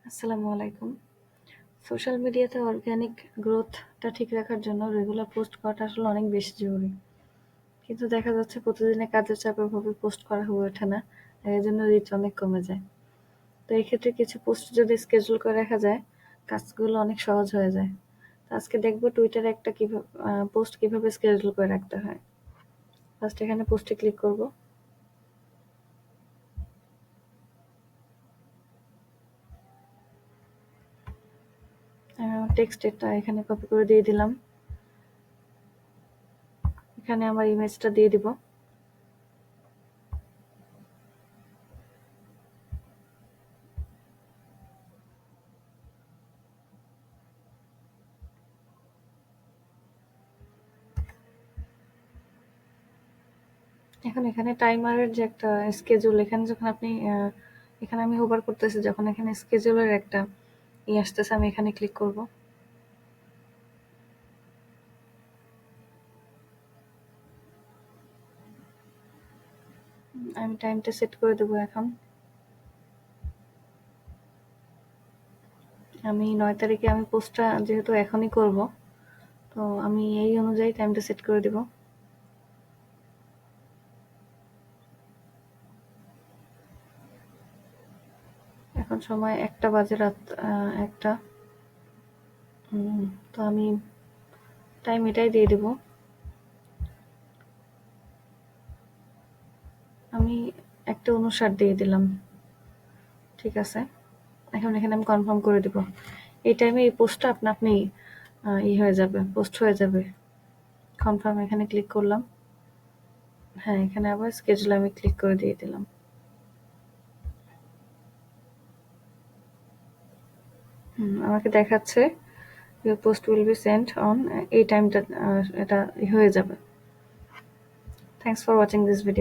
আসসালামু আলাইকুম। সোশ্যাল মিডিয়াতে অর্গানিক গ্রোথটা ঠিক রাখার জন্য রেগুলার পোস্ট করাটা আসলে অনেক বেশি জরুরি। কিন্তু দেখা যাচ্ছে প্রতিদিনের কাজের চাপে ওভাবে পোস্ট করা হয়ে ওঠে না। এর জন্য রিচ অনেক কমে যায়। তো এই ক্ষেত্রে কিছু পোস্ট যদি স্কেডিউল করে রাখা যায়, কাজগুলো অনেক সহজ হয়ে যায়। তো আজকে দেখব টুইটারে একটা পোস্ট কিভাবে স্কেডিউল করে রাখতে হয়। ফার্স্ট এখানে পোস্টে ক্লিক করব। টেক্সট এটা এখানে কপি করে দিয়ে দিলাম। এখানে আমার ইমেজটা দিয়ে দিব। এখন এখানে টাইমারের যে একটা স্কেজুল, এখানে যখন আপনি এখানে আমি হোভার করতেছি, যখন এখানে স্কেজুলের একটা আসতেছে, আমি এখানে ক্লিক করব। আমি টাইমটা সেট করে দেবো। এখন আমি 9 তারিখে আমি পোস্টটা যেহেতু এখনই করব, তো আমি এই অনুযায়ী টাইমটা সেট করে দেব। এখন সময় 1টা বাজে, রাত 1টা। তো আমি টাইম এটাই দিয়ে দেব। আমি 1:59 দিয়ে দিলাম। ঠিক আছে, এখন এখানে আমি কনফার্ম করে দেব। এই টাইমে এই পোস্টটা আপনি হয়ে যাবে, পোস্ট হয়ে যাবে। কনফার্ম এখানে ক্লিক করলাম। হ্যাঁ, এখানে আবার স্কেজুল আমি ক্লিক করে দিয়ে দিলাম। আমাকে দেখাচ্ছে your post will be sent on এই টাইমটা, এটা হয়ে যাবে। Thanks for watching this video.